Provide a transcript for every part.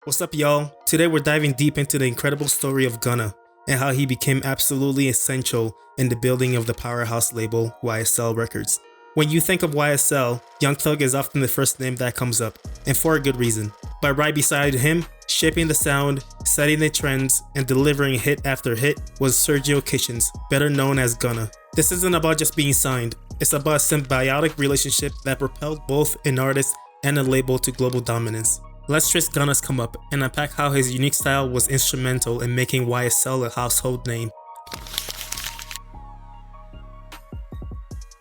What's up, y'all? Today we're diving deep into the incredible story of Gunna and how he became absolutely essential in the building of the powerhouse label YSL Records. When you think of YSL, Young Thug is often the first name that comes up, and for a good reason. But right beside him, shaping the sound, setting the trends, and delivering hit after hit was Sergio Kitchens, better known as Gunna. This isn't about just being signed, it's about a symbiotic relationship that propelled both an artist and a label to global dominance. Let's trace Gunna's come up and unpack how his unique style was instrumental in making YSL a household name.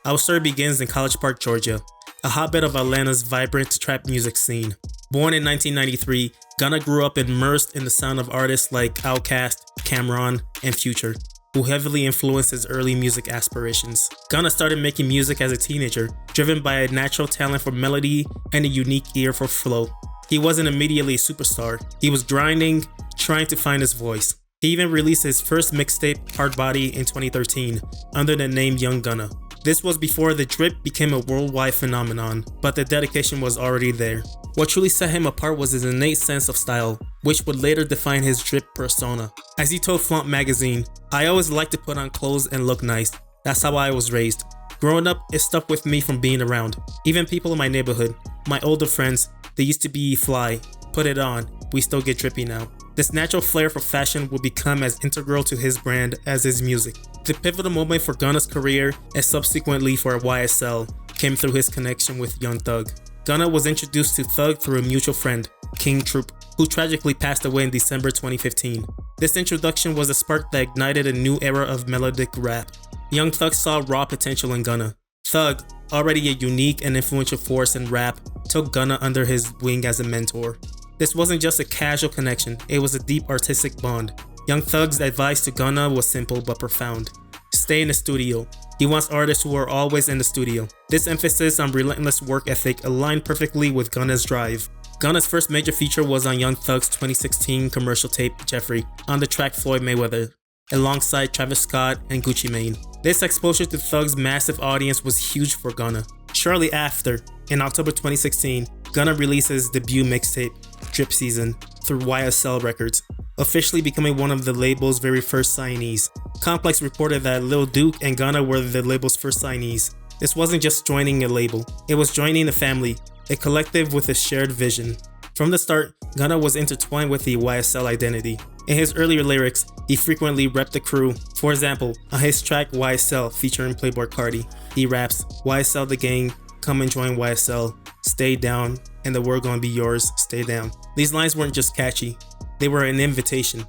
Our story begins in College Park, Georgia, a hotbed of Atlanta's vibrant trap music scene. Born in 1993, Gunna grew up immersed in the sound of artists like Outkast, Cameron, and Future, who heavily influenced his early music aspirations. Gunna started making music as a teenager, driven by a natural talent for melody and a unique ear for flow. He wasn't immediately a superstar. He was grinding, trying to find his voice. He even released his first mixtape, Hard Body, in 2013, under the name Young Gunna. This was before the drip became a worldwide phenomenon, but the dedication was already there. What truly set him apart was his innate sense of style, which would later define his drip persona. As he told Flaunt magazine, "I always liked to put on clothes and look nice. That's how I was raised. Growing up, it stuck with me from being around. Even people in my neighborhood, my older friends, they used to be fly. Put it on, we still get drippy now." This natural flair for fashion would become as integral to his brand as his music. The pivotal moment for Gunna's career, and subsequently for YSL, came through his connection with Young Thug. Gunna was introduced to Thug through a mutual friend, King Troop, who tragically passed away in December 2015. This introduction was a spark that ignited a new era of melodic rap. Young Thug saw raw potential in Gunna. Thug, already a unique and influential force in rap, took Gunna under his wing as a mentor. This wasn't just a casual connection, it was a deep artistic bond. Young Thug's advice to Gunna was simple but profound. Stay in the studio. He wants artists who are always in the studio. This emphasis on relentless work ethic aligned perfectly with Gunna's drive. Gunna's first major feature was on Young Thug's 2016 commercial tape, Jeffrey, on the track Floyd Mayweather, alongside Travis Scott and Gucci Mane. This exposure to Thug's massive audience was huge for Gunna. Shortly after, in October 2016, Gunna released his debut mixtape, Drip Season, through YSL Records, officially becoming one of the label's very first signees. Complex reported that Lil Duke and Gunna were the label's first signees. This wasn't just joining a label, it was joining a family, a collective with a shared vision. From the start, Gunna was intertwined with the YSL identity. In his earlier lyrics, he frequently repped the crew. For example, on his track YSL featuring Playboi Carti, he raps, "YSL the gang, come and join YSL, stay down, and the world gonna be yours, stay down." These lines weren't just catchy, they were an invitation,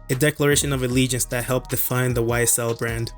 a declaration of allegiance that helped define the YSL brand.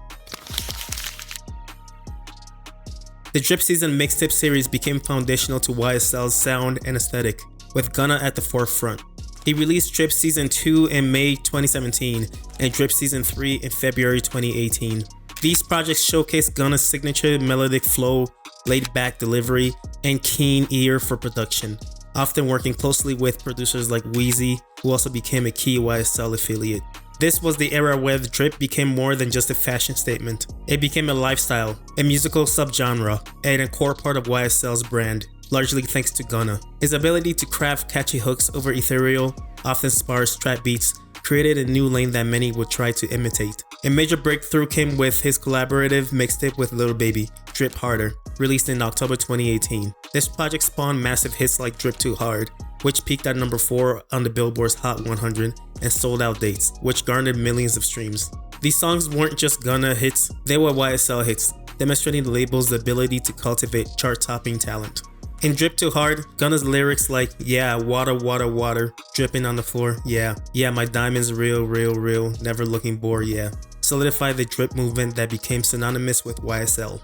The Drip Season mixtape series became foundational to YSL's sound and aesthetic, with Gunna at the forefront. He released Drip Season 2 in May 2017 and Drip Season 3 in February 2018. These projects showcase Gunna's signature melodic flow, laid-back delivery, and keen ear for production, often working closely with producers like Weezy, who also became a key YSL affiliate. This was the era where the drip became more than just a fashion statement. It became a lifestyle, a musical subgenre, and a core part of YSL's brand, largely thanks to Gunna. His ability to craft catchy hooks over ethereal, often sparse trap beats created a new lane that many would try to imitate. A major breakthrough came with his collaborative mixtape with Lil Baby, Drip Harder, released in October 2018. This project spawned massive hits like Drip Too Hard, which peaked at number 4 on the Billboard's Hot 100, and Sold Out Dates, which garnered millions of streams. These songs weren't just Gunna hits, they were YSL hits, demonstrating the label's ability to cultivate chart-topping talent. In Drip Too Hard, Gunna's lyrics like, "Yeah, water, water, water, dripping on the floor, yeah, my diamonds real, real, real, never looking bored, yeah," solidified the drip movement that became synonymous with YSL.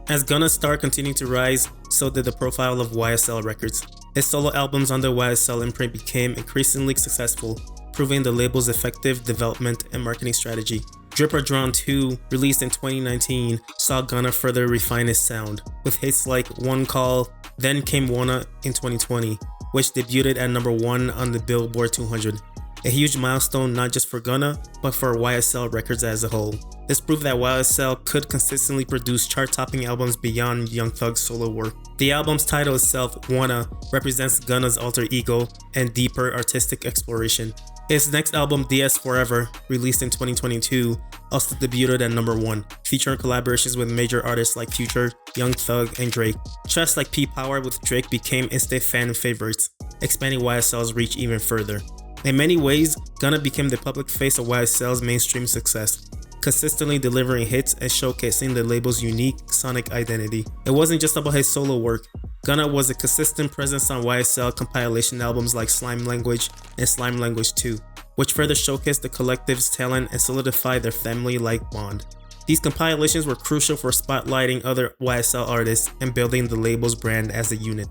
As Gunna's star continued to rise, so did the profile of YSL Records. His solo albums under YSL imprint became increasingly successful, proving the label's effective development and marketing strategy. Drip or Drawn 2, released in 2019, saw Gunna further refine his sound, with hits like One Call, Then Came Wanna in 2020, which debuted at number 1 on the Billboard 200. a huge milestone not just for Gunna, but for YSL Records as a whole. This proved that YSL could consistently produce chart-topping albums beyond Young Thug's solo work. The album's title itself, Wanna, represents Gunna's alter ego and deeper artistic exploration. His next album, DS Forever, released in 2022, also debuted at number 1, featuring collaborations with major artists like Future, Young Thug, and Drake. Tracks like P-Power with Drake became instant fan favorites, expanding YSL's reach even further. In many ways, Gunna became the public face of YSL's mainstream success, consistently delivering hits and showcasing the label's unique sonic identity. It wasn't just about his solo work. Gunna was a consistent presence on YSL compilation albums like Slime Language and Slime Language 2, which further showcased the collective's talent and solidified their family-like bond. These compilations were crucial for spotlighting other YSL artists and building the label's brand as a unit.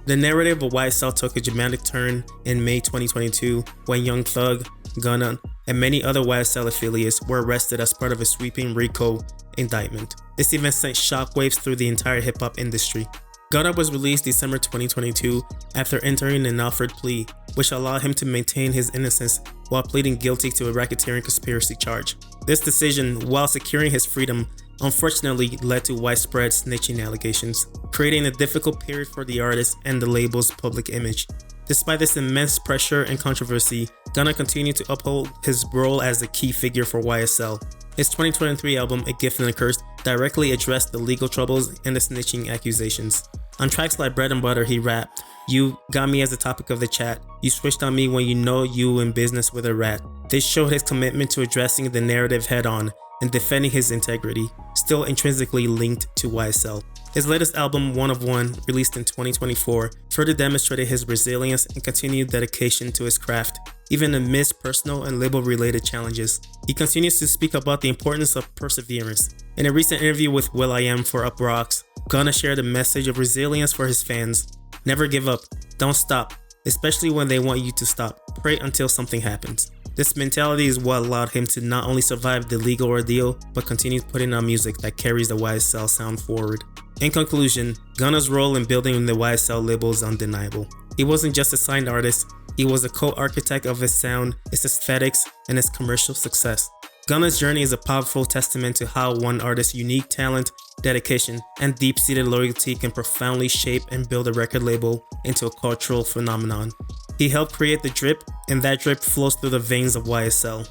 The narrative of YSL took a dramatic turn in May 2022 when Young Thug, Gunna, and many other YSL affiliates were arrested as part of a sweeping RICO indictment. This event sent shockwaves through the entire hip-hop industry. Gunna was released December 2022 after entering an offered plea, which allowed him to maintain his innocence while pleading guilty to a racketeering conspiracy charge. This decision, while securing his freedom, unfortunately led to widespread snitching allegations, creating a difficult period for the artist and the label's public image. Despite this immense pressure and controversy, Gunna continued to uphold his role as a key figure for YSL. His 2023 album, A Gift and a Curse, directly addressed the legal troubles and the snitching accusations. On tracks like Bread and Butter, he rapped, "You got me as the topic of the chat. You switched on me when you know you in business with a rat." This showed his commitment to addressing the narrative head-on and defending his integrity, still intrinsically linked to YSL. His latest album, One of One, released in 2024, further demonstrated his resilience and continued dedication to his craft, even amidst personal and label-related challenges. He continues to speak about the importance of perseverance. In a recent interview with will.i.am for Up Rocks, Gunna shared a message of resilience for his fans. Never give up. Don't stop, especially when they want you to stop. Pray until something happens. This mentality is what allowed him to not only survive the legal ordeal, but continue putting out music that carries the YSL sound forward. In conclusion, Gunna's role in building the YSL label is undeniable. He wasn't just a signed artist, he was a co-architect of his sound, its aesthetics, and its commercial success. Gunna's journey is a powerful testament to how one artist's unique talent, dedication, and deep-seated loyalty can profoundly shape and build a record label into a cultural phenomenon. He helped create the drip, and that drip flows through the veins of YSL.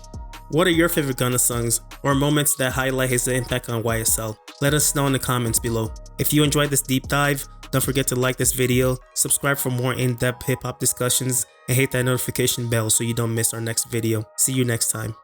What are your favorite Gunna songs, or moments that highlight his impact on YSL? Let us know in the comments below. If you enjoyed this deep dive, don't forget to like this video, subscribe for more in-depth hip-hop discussions, and hit that notification bell so you don't miss our next video. See you next time.